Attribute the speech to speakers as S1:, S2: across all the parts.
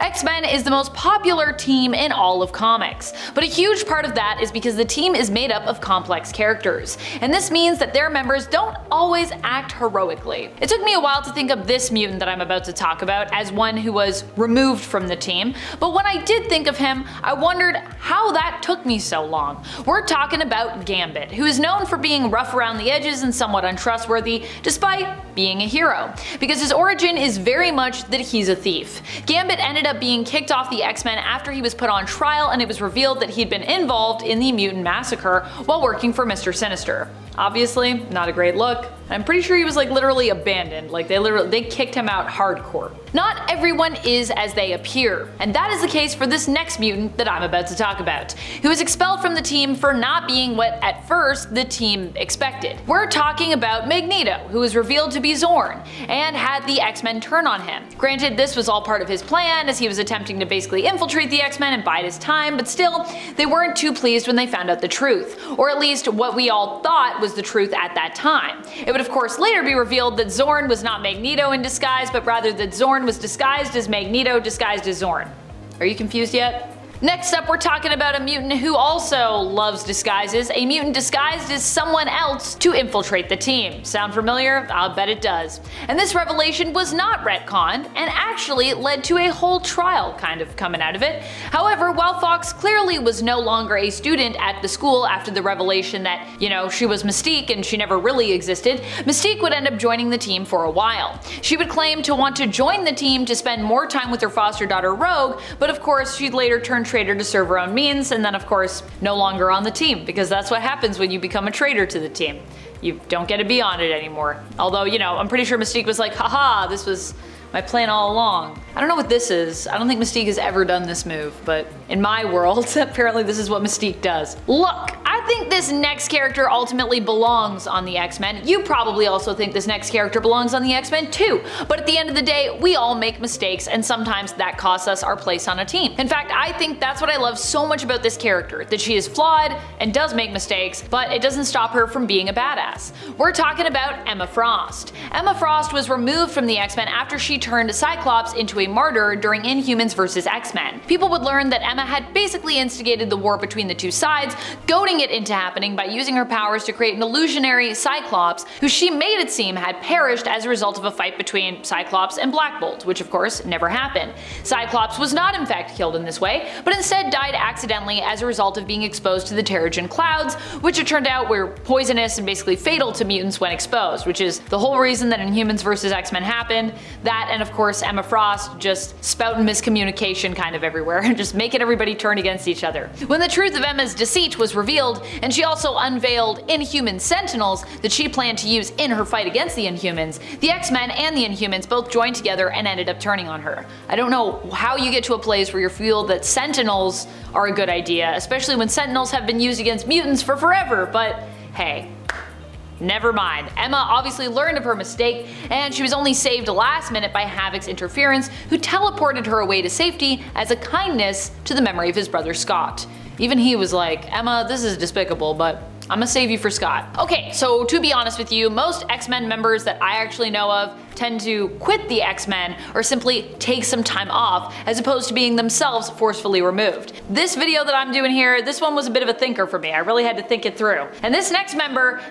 S1: X-Men is the most popular team in all of comics, but a huge part of that is because the team is made up of complex characters, and this means that their members don't always act heroically. It took me a while to think of this mutant that I'm about to talk about as one who was removed from the team, but when I did think of him, I wondered how that took me so long. We're talking about Gambit, who is known for being rough around the edges and somewhat untrustworthy, despite being a hero, because his origin is very much that he's a thief. Gambit ended up being kicked off the X-Men after he was put on trial and it was revealed that he'd been involved in the mutant massacre while working for Mr. Sinister. Obviously, not a great look. I'm pretty sure he was literally abandoned, they kicked him out hardcore. Not everyone is as they appear, and that is the case for this next mutant that I'm about to talk about, who was expelled from the team for not being what at first the team expected. We're talking about Magneto, who was revealed to be Xorn, and had the X-Men turn on him. Granted, this was all part of his plan, as he was attempting to basically infiltrate the X-Men and bide his time, but still, they weren't too pleased when they found out the truth, or at least what we all thought was the truth at that time. It would of course later be revealed that Xorn was not Magneto in disguise, but rather that Xorn was disguised as Magneto disguised as Xorn. Are you confused yet? Next up, we're talking about a mutant who also loves disguises, a mutant disguised as someone else to infiltrate the team. Sound familiar? I'll bet it does. And this revelation was not retconned, and actually led to a whole trial kind of coming out of it. However, while Foxx clearly was no longer a student at the school after the revelation that, she was Mystique and she never really existed, Mystique would end up joining the team for a while. She would claim to want to join the team to spend more time with her foster daughter Rogue, but of course she'd later turn traitor to serve her own means, and then of course no longer on the team, because that's what happens when you become a traitor to the team. You don't get to be on it anymore. Although, I'm pretty sure Mystique was like, haha, this was my plan all along. I don't know what this is. I don't think Mystique has ever done this move, but in my world, apparently this is what Mystique does. Look, I think this next character ultimately belongs on the X-Men. You probably also think this next character belongs on the X-Men too, but at the end of the day, we all make mistakes, and sometimes that costs us our place on a team. In fact, I think that's what I love so much about this character, that she is flawed and does make mistakes, but it doesn't stop her from being a badass. We're talking about Emma Frost. Emma Frost was removed from the X-Men after she turned Cyclops into a martyr during Inhumans vs. X-Men. People would learn that Emma had basically instigated the war between the two sides, goading it into happening by using her powers to create an illusionary Cyclops, who she made it seem had perished as a result of a fight between Cyclops and Black Bolt, which of course never happened. Cyclops was not in fact killed in this way, but instead died accidentally as a result of being exposed to the Terrigen clouds, which it turned out were poisonous and basically fatal to mutants when exposed, which is the whole reason that Inhumans vs. X-Men happened. That, and of course Emma Frost just spouting miscommunication kind of everywhere and just making everybody turn against each other. When the truth of Emma's deceit was revealed, and she also unveiled Inhuman Sentinels that she planned to use in her fight against the Inhumans, the X-Men and the Inhumans both joined together and ended up turning on her. I don't know how you get to a place where you feel that Sentinels are a good idea, especially when Sentinels have been used against mutants for forever, but hey. Never mind. Emma obviously learned of her mistake, and she was only saved last minute by Havoc's interference, who teleported her away to safety as a kindness to the memory of his brother Scott. Even he was like, Emma, this is despicable, but I'm gonna save you for Scott. Okay, so to be honest with you, most X-Men members that I actually know of tend to quit the X-Men or simply take some time off, as opposed to being themselves forcefully removed. This video that I'm doing here, this one was a bit of a thinker for me. I really had to think it through. And this next member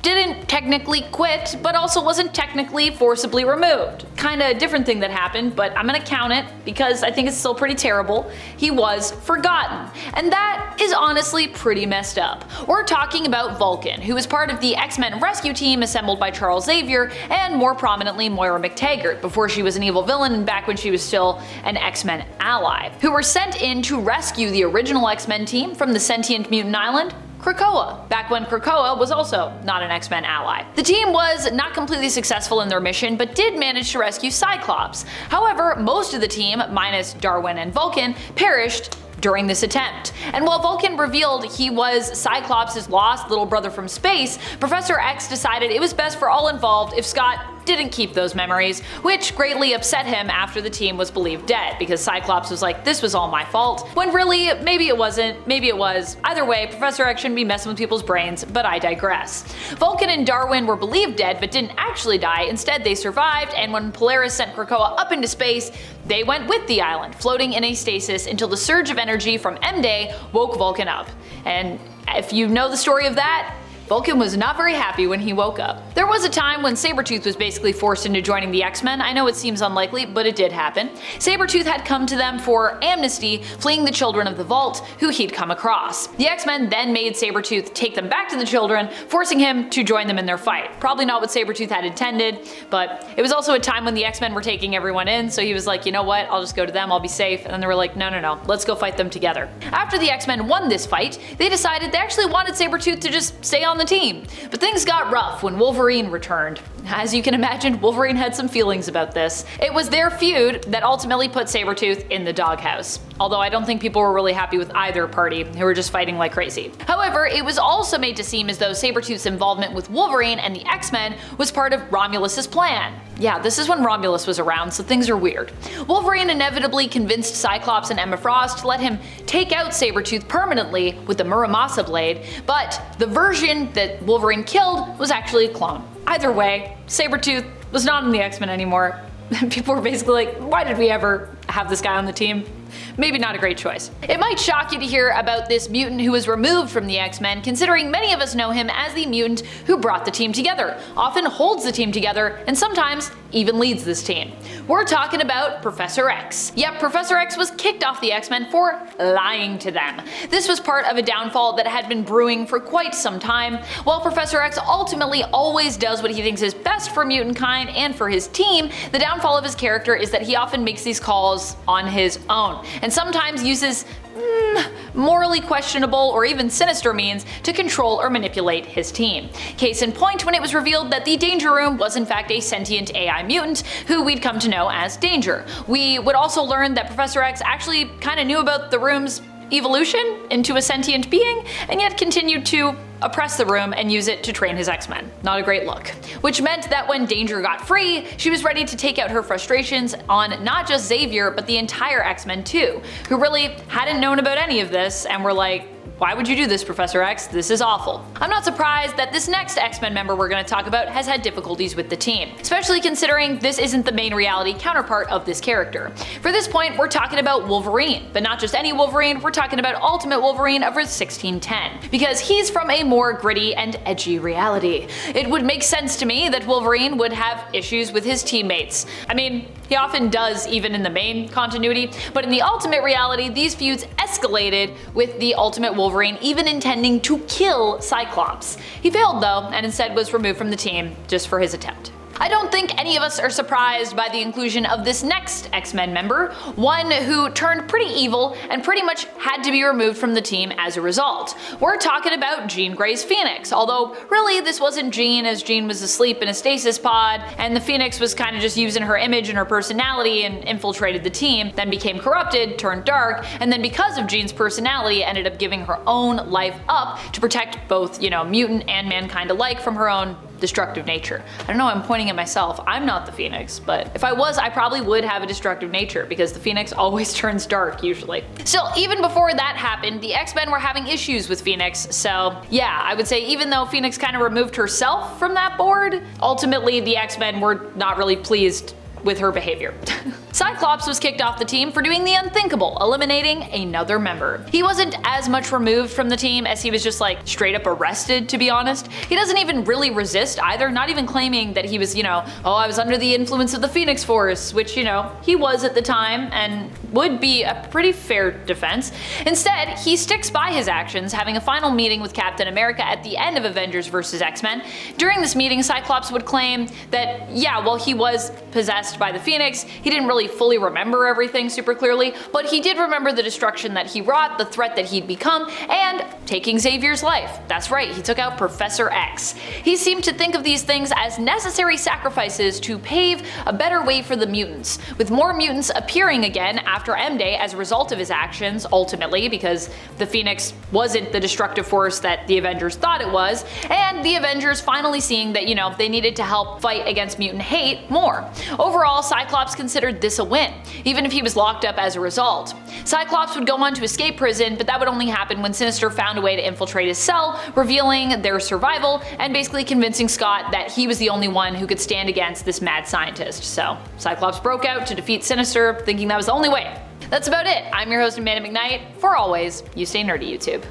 S1: didn't technically quit, but also wasn't technically forcibly removed. Kinda a different thing that happened, but I'm gonna count it because I think it's still pretty terrible. He was forgotten. And that is honestly pretty messed up. We're talking about Vulcan, who was part of the X-Men rescue team assembled by Charles Xavier and more prominently Moira McTaggart before she was an evil villain and back when she was still an X-Men ally, who were sent in to rescue the original X-Men team from the sentient mutant island Krakoa, back when Krakoa was also not an X-Men ally. The team was not completely successful in their mission, but did manage to rescue Cyclops. However, most of the team, minus Darwin and Vulcan, perished during this attempt. And while Vulcan revealed he was Cyclops' lost little brother from space, Professor X decided it was best for all involved if Scott didn't keep those memories, which greatly upset him after the team was believed dead, because Cyclops was like, this was all my fault, when really, maybe it wasn't, maybe it was. Either way, Professor X shouldn't be messing with people's brains, but I digress. Vulcan and Darwin were believed dead but didn't actually die, instead they survived, and when Polaris sent Krakoa up into space, They went with the island, floating in a stasis until the surge of energy from M-Day woke Vulcan up. And if you know the story of that, Vulcan was not very happy when he woke up. There was a time when Sabretooth was basically forced into joining the X-Men. I know it seems unlikely, but it did happen. Sabretooth had come to them for amnesty, fleeing the children of the Vault, who he'd come across. The X-Men then made Sabretooth take them back to the children, forcing him to join them in their fight. Probably not what Sabretooth had intended, but it was also a time when the X-Men were taking everyone in, so he was like, you know what, I'll just go to them, I'll be safe. And then they were like, no, let's go fight them together. After the X-Men won this fight, they decided they actually wanted Sabretooth to just stay on the team. But things got rough when Wolverine returned. As you can imagine, Wolverine had some feelings about this. It was their feud that ultimately put Sabretooth in the doghouse. Although I don't think people were really happy with either party, who were just fighting like crazy. However, it was also made to seem as though Sabretooth's involvement with Wolverine and the X-Men was part of Romulus's plan. Yeah, this is when Romulus was around, so things are weird. Wolverine inevitably convinced Cyclops and Emma Frost to let him take out Sabretooth permanently with the Muramasa blade, but the version that Wolverine killed was actually a clone. Either way, Sabretooth was not in the X-Men anymore. People were basically like, why did we ever have this guy on the team? Maybe not a great choice. It might shock you to hear about this mutant who was removed from the X-Men, considering many of us know him as the mutant who brought the team together, often holds the team together, and sometimes even leads this team. We're talking about Professor X. Yep, Professor X was kicked off the X-Men for lying to them. This was part of a downfall that had been brewing for quite some time. While Professor X ultimately always does what he thinks is best for mutant kind and for his team, the downfall of his character is that he often makes these calls on his own, and sometimes uses morally questionable or even sinister means to control or manipulate his team. Case in point, when it was revealed that the Danger Room was in fact a sentient AI mutant who we'd come to know as Danger. We would also learn that Professor X actually kind of knew about the room's evolution into a sentient being, and yet continued to oppress the room and use it to train his X-Men. Not a great look. Which meant that when Danger got free, she was ready to take out her frustrations on not just Xavier, but the entire X-Men too, who really hadn't known about any of this and were like, why would you do this, Professor X? This is awful. I'm not surprised that this next X-Men member we're going to talk about has had difficulties with the team, especially considering this isn't the main reality counterpart of this character. For this point, we're talking about Wolverine, but not just any Wolverine, we're talking about Ultimate Wolverine of 1610, because he's from a more gritty and edgy reality. It would make sense to me that Wolverine would have issues with his teammates. I mean, he often does even in the main continuity, but in the Ultimate reality, these feuds escalated with the Ultimate Wolverine even intending to kill Cyclops. He failed though, and instead was removed from the team just for his attempt. I don't think any of us are surprised by the inclusion of this next X-Men member, one who turned pretty evil and pretty much had to be removed from the team as a result. We're talking about Jean Grey's Phoenix, although really this wasn't Jean, as Jean was asleep in a stasis pod, and the Phoenix was kind of just using her image and her personality and infiltrated the team, then became corrupted, turned dark, and then because of Jean's personality ended up giving her own life up to protect both, mutant and mankind alike from her own destructive nature. I don't know, I'm pointing at myself. I'm not the Phoenix, but if I was, I probably would have a destructive nature because the Phoenix always turns dark usually. Still, even before that happened, the X-Men were having issues with Phoenix, so yeah, I would say even though Phoenix kind of removed herself from that board, ultimately the X-Men were not really pleased with her behavior. Cyclops was kicked off the team for doing the unthinkable, eliminating another member. He wasn't as much removed from the team as he was just like straight up arrested, to be honest. He doesn't even really resist either, not even claiming that he was, oh, I was under the influence of the Phoenix Force, which, he was at the time and would be a pretty fair defense. Instead, he sticks by his actions, having a final meeting with Captain America at the end of Avengers vs. X-Men. During this meeting, Cyclops would claim that, yeah, while he was possessed by the Phoenix, he didn't really fully remember everything super clearly, but he did remember the destruction that he wrought, the threat that he'd become, and taking Xavier's life. That's right, he took out Professor X. He seemed to think of these things as necessary sacrifices to pave a better way for the mutants, with more mutants appearing again after M-Day as a result of his actions, ultimately, because the Phoenix wasn't the destructive force that the Avengers thought it was, and the Avengers finally seeing that, they needed to help fight against mutant hate more. Overall, Overall, Cyclops considered this a win, even if he was locked up as a result. Cyclops would go on to escape prison, but that would only happen when Sinister found a way to infiltrate his cell, revealing their survival and basically convincing Scott that he was the only one who could stand against this mad scientist. So Cyclops broke out to defeat Sinister, thinking that was the only way. That's about it. I'm your host Amanda McKnight. For always, you stay nerdy, YouTube.